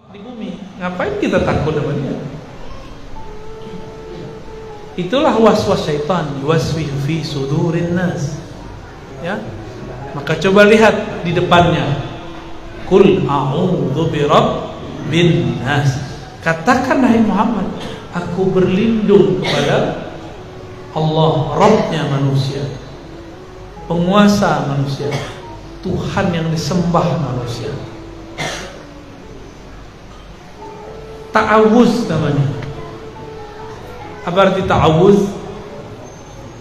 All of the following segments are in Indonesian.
Di bumi, ngapain kita takut sama dia? Itulah waswas syaitan, yuwaswisu fi sudurin nas. Ya, maka coba lihat di depannya, Qul a'udzu birabbin nas. Katakan hai Muhammad, aku berlindung kepada Allah, Rabbnya manusia, penguasa manusia, Tuhan yang disembah manusia. Ta'awuz namanya. Apa arti ta'awuz?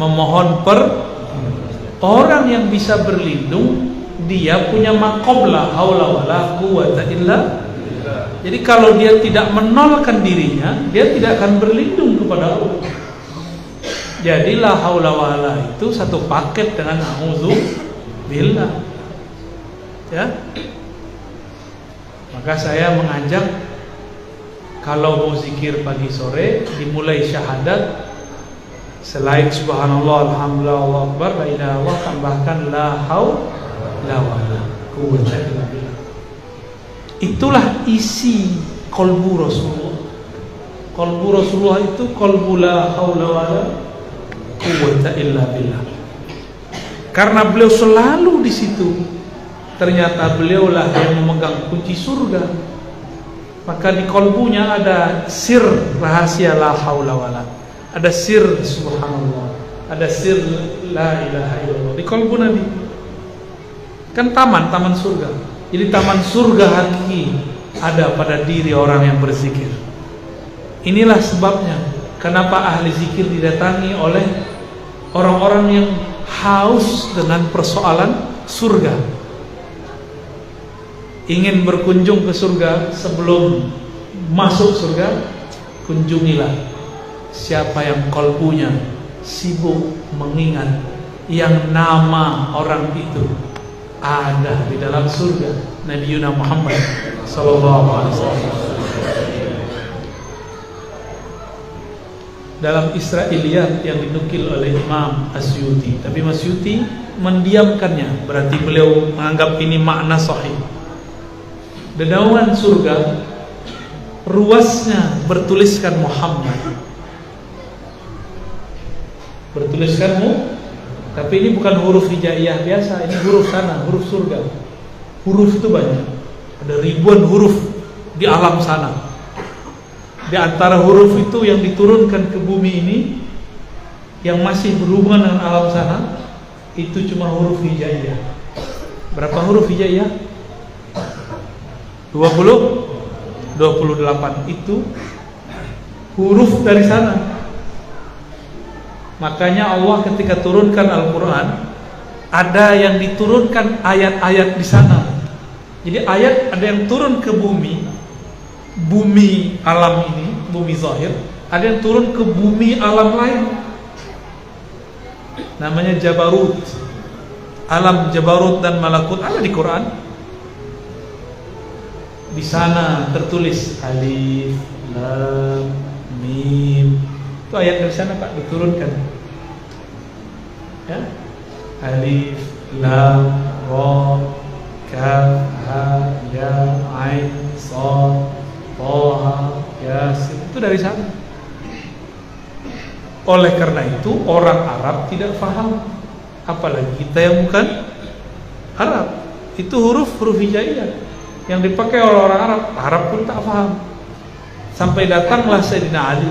Memohon orang yang bisa berlindung, dia punya maqam la haula wala quwwata illa. Jadi kalau dia tidak menolakkan dirinya, dia tidak akan berlindung kepada Allah. Jadi la haula wala itu satu paket dengan a'udzu billah. Ya. Maka saya mengajak, kalau mau zikir pagi sore, dimulai syahadat, selain subhanallah, alhamdulillah, Allahu akbar, la ilaha illallah, tambahkan la haula wala quwwata illa billah. Itulah isi qalbu Rasulullah. Qalbu Rasulullah itu qalbu la haula wala quwwata illa billah. Karena beliau selalu di situ. Ternyata beliaulah yang memegang kunci surga. Maka di kolbunya ada sir rahasia la haula wala, ada sir subhanallah, ada sir la ilaha illallah di kolbu Nabi. Kan taman surga. Jadi taman surga hakiki ada pada diri orang yang berzikir. Inilah sebabnya kenapa ahli zikir didatangi oleh orang-orang yang haus dengan persoalan surga. Ingin berkunjung ke surga, sebelum masuk surga, kunjungilah siapa yang kolbunya sibuk mengingat yang nama orang itu ada di dalam surga, Nabi Muhammad sallallahu alaihi wasallam. Dalam Israiliyat yang dinukil oleh Imam Asyuti, tapi Asyuti mendiamkannya, berarti beliau menganggap ini makna sahih. Dedaunan surga ruasnya bertuliskan Muhammad, bertuliskanmu, tapi ini bukan huruf hijaiyah biasa, ini huruf sana, huruf surga. Huruf itu banyak, ada ribuan huruf di alam sana. Di antara huruf itu yang diturunkan ke bumi ini, yang masih berhubungan dengan alam sana, itu cuma huruf hijaiyah. Berapa huruf hijaiyah? 28 itu huruf dari sana. Makanya Allah ketika turunkan Al-Quran, ada yang diturunkan ayat-ayat di sana. Jadi ayat ada yang turun ke bumi alam ini, bumi zahir, ada yang turun ke bumi alam lain. Namanya Jabarut. Alam Jabarut dan Malakut ada di Quran. Di sana tertulis alif, lam, mim. Itu ayat dari sana Pak diturunkan. Ya. Alif, lam, ra, kaf, ha, ya, ain, shad, tha, yasin. Itu dari sana. Oleh karena itu orang Arab tidak faham, apalagi kita yang bukan Arab. Itu huruf hijaiyah yang dipakai oleh orang Arab pun tak faham. Sampai datanglah Sayyidina Ali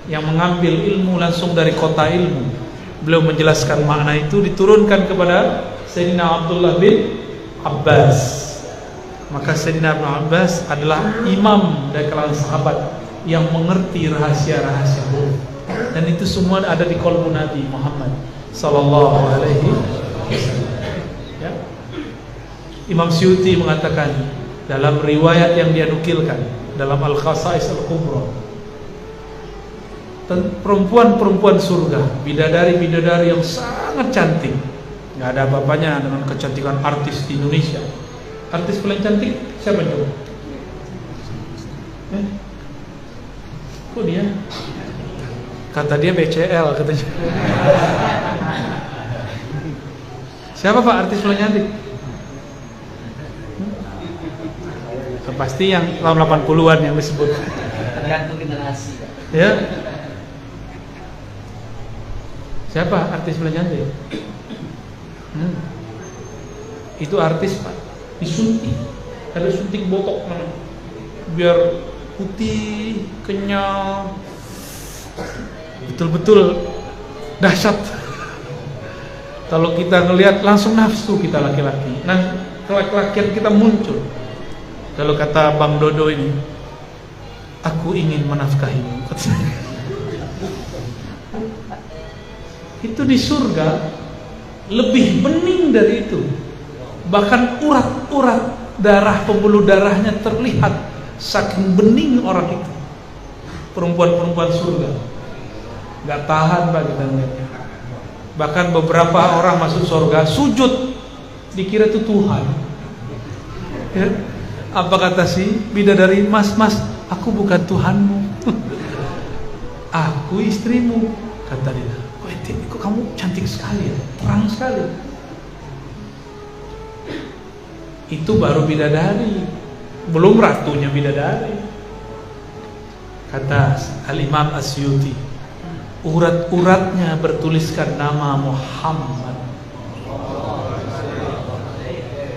yang mengambil ilmu langsung dari kota ilmu. Beliau menjelaskan makna itu, diturunkan kepada Sayyidina Abdullah bin Abbas. Maka Sayyidina Ibn Abbas adalah imam dari kalangan sahabat yang mengerti rahasia-rahasia huruf. Dan itu semua ada di qalbu Nabi Muhammad sallallahu alaihi wasallam. Ya. Imam Syuti mengatakan dalam riwayat yang dia nukilkan dalam Al-Khasa'is Al-Kubra, perempuan-perempuan surga, bidadari-bidadari yang sangat cantik, nggak ada apa-apanya dengan kecantikan artis di Indonesia. Artis paling cantik siapa coba? Kok dia? Kata dia BCL katanya. Siapa Pak artis paling cantik? Pasti yang tahun 80-an yang disebut. Tergantung generasi. Ya. Siapa artis paling cantik? Itu artis Pak, disuntik. Ada suntik botok biar putih, kenyal, betul-betul dahsyat. Kalau kita ngelihat langsung nafsu kita laki-laki. Nah, kelaki-lakian kita muncul. Kalau kata Bang Dodo ini, aku ingin menafkahimu. Itu di surga lebih bening dari itu. Bahkan urat-urat darah, pembuluh darahnya terlihat, saking bening orang itu. Perempuan-perempuan surga gak tahan Pak kita melihatnya. Bahkan beberapa orang masuk surga sujud, dikira itu Tuhan ya. Apa kata si bidadari? Mas, aku bukan Tuhanmu. Aku istrimu, kata dia. Kok kamu cantik sekali ya, terang sekali. Itu baru bidadari, belum ratunya bidadari. Kata Al-Imam Asyuti, urat-uratnya bertuliskan nama Muhammad.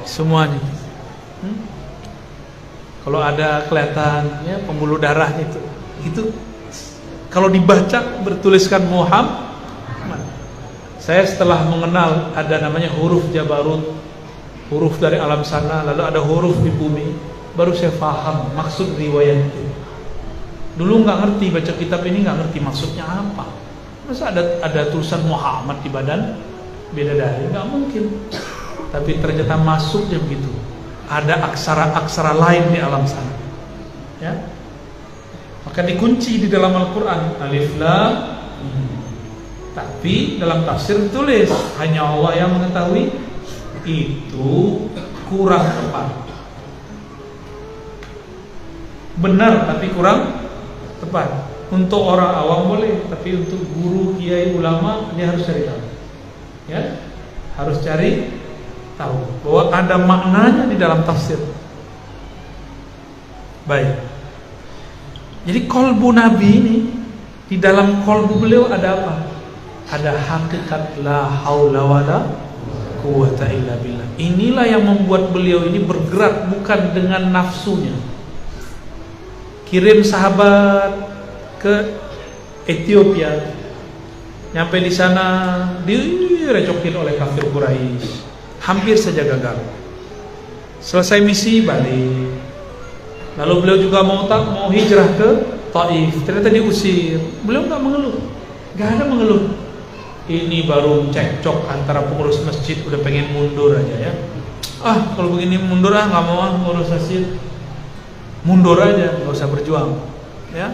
Semuanya. Kalau ada kelihatan ya pembuluh darah itu kalau dibaca bertuliskan Muhammad. Saya setelah mengenal ada namanya huruf Jabarut, huruf dari alam sana, lalu ada huruf di bumi, baru saya paham maksud riwayat itu. Dulu nggak ngerti, baca kitab ini nggak ngerti maksudnya apa. Masa ada tulisan Muhammad di badan bidadari? Nggak mungkin. Tapi ternyata masuknya begitu. Ada aksara-aksara lain di alam sana. Ya. Maka dikunci di dalam Al-Quran Alif Lam. Tapi dalam tafsir ditulis hanya Allah yang mengetahui. Itu kurang tepat. Benar tapi kurang tepat. Untuk orang awam boleh, tapi untuk guru, kiai, ulama dia harus cari tahu. Ya, harus cari tahu bahwa ada maknanya di dalam tafsir. Baik. Jadi kolbu Nabi ini, di dalam kolbu beliau ada apa? Ada hakikat la haula wala quwata illa billah. Inilah yang membuat beliau ini bergerak bukan dengan nafsunya. Kirim sahabat ke Ethiopia, nyampe di sana direcokin oleh kafir Quraisy. Hampir saja gagal. Selesai misi balik. Lalu beliau juga mau hijrah ke Taif. Ternyata diusir. Beliau nggak mengeluh. Nggak ada mengeluh. Ini baru cekcok antara pengurus masjid, udah pengen mundur aja ya. Kalau begini mundur nggak mau ngurus masjid. Mundur aja, nggak usah berjuang. Ya.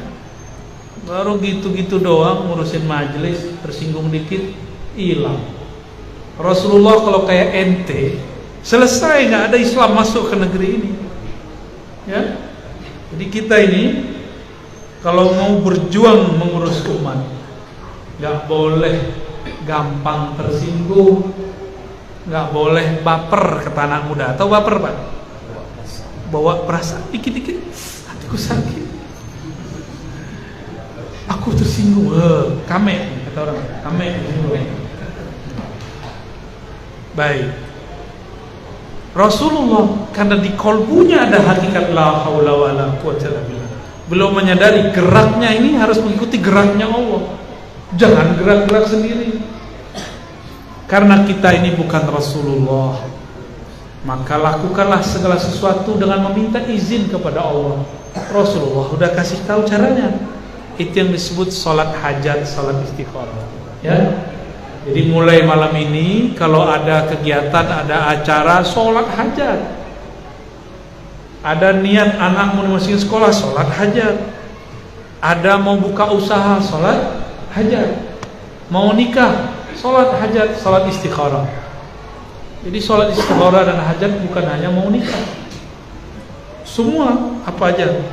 Baru gitu-gitu doang ngurusin majelis, tersinggung dikit, hilang. Rasulullah kalau kayak ente selesai, nggak ada Islam masuk ke negeri ini ya. Jadi kita ini kalau mau berjuang mengurus umat nggak boleh gampang tersinggung, nggak boleh baper ke anak muda. Atau baper Pak? Bawa perasaan dikit-dikit, hatiku sakit, aku tersinggung, kame kata orang, kame. Baik. Rasulullah karena di kolbunya ada hakikat la haula wala quwwata illa billah. Beliau menyadari geraknya ini harus mengikuti geraknya Allah. Jangan gerak-gerak sendiri. Karena kita ini bukan Rasulullah, maka lakukanlah segala sesuatu dengan meminta izin kepada Allah. Rasulullah udah kasih tahu caranya. Itu yang disebut salat hajat, salat istikharah. Ya. Jadi mulai malam ini kalau ada kegiatan, ada acara, sholat hajat. Ada niat anak mau dimasukin sekolah, sholat hajat. Ada mau buka usaha, sholat hajat. Mau nikah, sholat hajat, sholat istikharah. Jadi sholat istikharah dan hajat bukan hanya mau nikah, semua apa aja.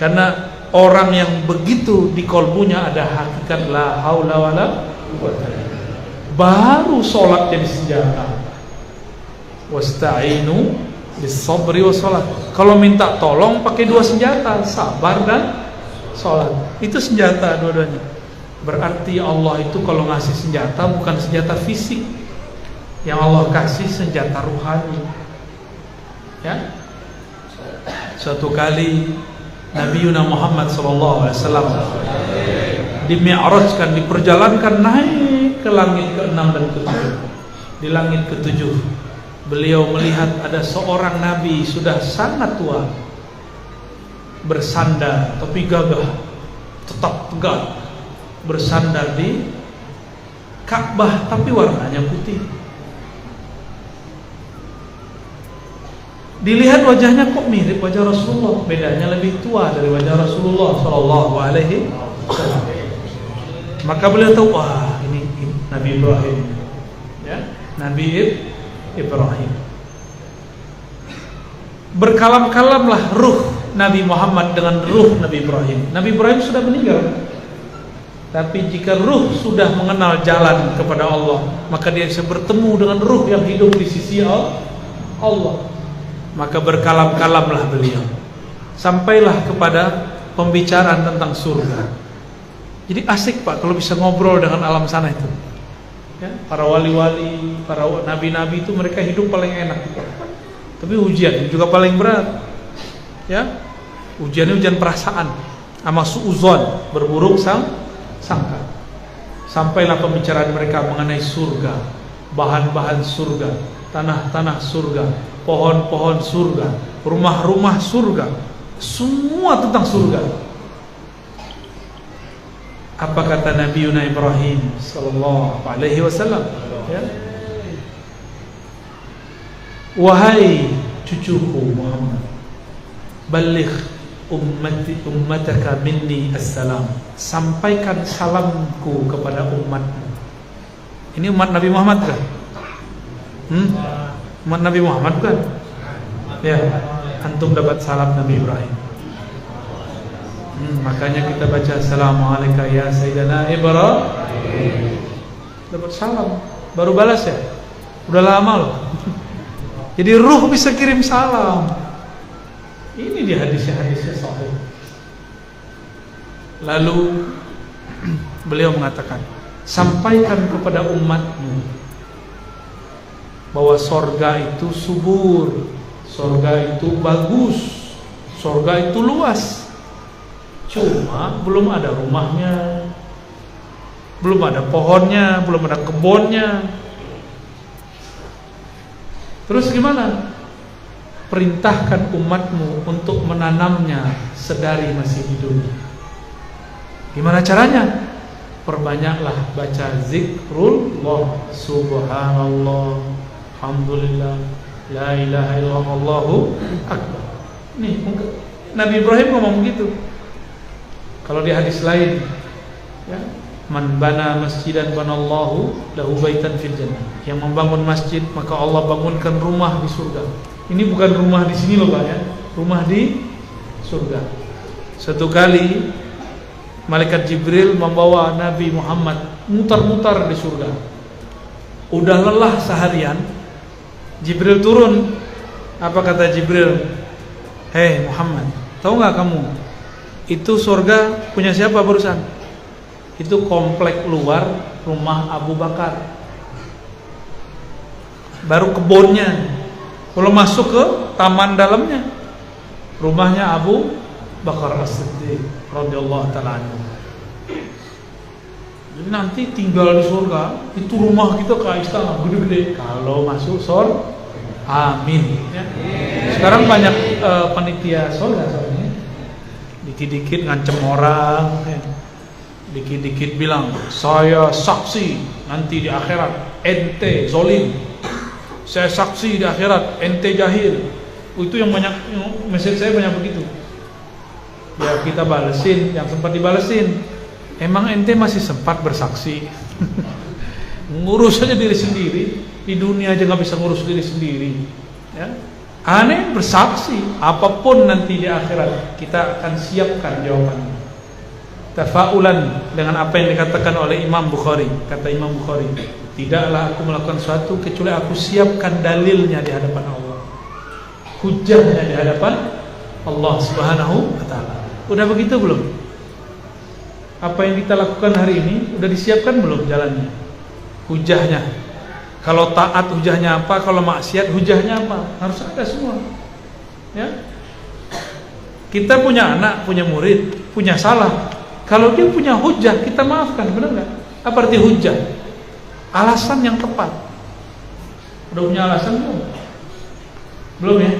Karena orang yang begitu di kolbunya ada hakikat la haula wala quwwata, baru sholat jadi senjata. Wasta'inu bis-sabri was-salat. Kalau minta tolong pakai dua senjata, sabar dan sholat. Itu senjata dua-duanya. Berarti Allah itu kalau ngasih senjata bukan senjata fisik, yang Allah kasih senjata ruhani. Ya. Suatu kali Nabi Muhammad SAW dimi'rajkan, diperjalankan naik ke langit ke-6 dan ke-7. Di langit ke-7 beliau melihat ada seorang nabi sudah sangat tua, bersandar tapi gagah, tetap tegak, bersandar di Ka'bah tapi warnanya putih. Dilihat wajahnya kok mirip wajah Rasulullah, bedanya lebih tua dari wajah Rasulullah Sallallahu Alaihi Wasallam. Maka beliau tahu, wah ini Nabi Ibrahim, ya, Nabi Ibrahim. Berkalam-kalamlah ruh Nabi Muhammad dengan ruh Nabi Ibrahim. Nabi Ibrahim sudah meninggal, tapi jika ruh sudah mengenal jalan kepada Allah, maka dia bisa bertemu dengan ruh yang hidup di sisi Allah. Maka berkalam-kalamlah beliau, sampailah kepada pembicaraan tentang surga. Jadi asik Pak kalau bisa ngobrol dengan alam sana itu, ya, para wali-wali, para nabi-nabi itu mereka hidup paling enak. Tapi ujian juga paling berat, ya. Ujiannya ujian perasaan sama suuzon, berburuk sangka. Sampailah pembicaraan mereka mengenai surga, bahan-bahan surga, tanah-tanah surga, pohon-pohon surga, rumah-rumah surga, semua tentang surga. Apa kata Nabi Ibrahim sallallahu alaihi wasallam, ya? Wahai cucuku Muhammad, baligh ummataka minni assalam, sampaikan salamku kepada umatmu. Ini umat Nabi Muhammad kan? Umat Nabi Muhammad kan? Ya, antum dapat salam Nabi Ibrahim. Makanya kita baca Assalamualaikum ya Sayyidina Ibrahim. Dapat salam, baru balas ya. Udah lama loh. Jadi ruh bisa kirim salam. Ini di hadis-hadisnya sahih. Lalu beliau mengatakan, sampaikan kepada umatmu bahwa sorga itu subur, sorga itu bagus, sorga itu luas. Cuma belum ada rumahnya, belum ada pohonnya, belum ada kebunnya. Terus gimana? Perintahkan umatmu untuk menanamnya sedari masih hidup. Gimana caranya? Perbanyaklah baca zikrullah, subhanallah, alhamdulillah, la ilaha illallah, Allahu akbar. Nih, Nabi Ibrahim ngomong begitu. Kalau di hadis lain, ya, man bana masjidan banallahu lahu baitan fil jannah. Yang membangun masjid maka Allah bangunkan rumah di surga. Ini bukan rumah di sini loh Pak ya, rumah di surga. Satu kali malaikat Jibril membawa Nabi Muhammad mutar-mutar di surga. Udah lelah seharian, Jibril turun. Apa kata Jibril? Hei Muhammad, tahu nggak kamu? Itu surga punya siapa barusan? Itu komplek luar rumah Abu Bakar, baru kebunnya. Kalau masuk ke taman dalamnya, rumahnya Abu Bakar As-Siddiq radhiyallahu ta'ala anhu. Jadi nanti tinggal di surga, itu rumah kita kayak istana gede-gede. Kalau masuk surga, amin. Ya. Sekarang banyak panitia surga soalnya. Dikit-dikit ngancem orang, ya. Dikit-dikit bilang saya saksi nanti di akhirat ente zolim, saya saksi di akhirat ente jahil. Itu yang banyak, message saya banyak begitu. Ya kita balesin yang sempat dibalesin. Emang ente masih sempat bersaksi? Ngurus saja diri sendiri. Di dunia aja nggak bisa ngurus diri sendiri. Ya. Aneh bersaksi, apapun nanti di akhirat kita akan siapkan jawabannya. Tafaulan dengan apa yang dikatakan oleh Imam Bukhari. Kata Imam Bukhari, tidaklah aku melakukan sesuatu kecuali aku siapkan dalilnya di hadapan Allah, hujahnya di hadapan Allah Subhanahu wa ta'ala. Udah begitu belum? Apa yang kita lakukan hari ini udah disiapkan belum jalannya? Hujahnya. Kalau taat hujahnya apa, kalau maksiat hujahnya apa? Harus ada semua. Ya. Kita punya anak, punya murid, punya salah. Kalau dia punya hujah, kita maafkan, benar enggak? Apa arti hujah? Alasan yang tepat. Udah punya alasan belum? Belum ya?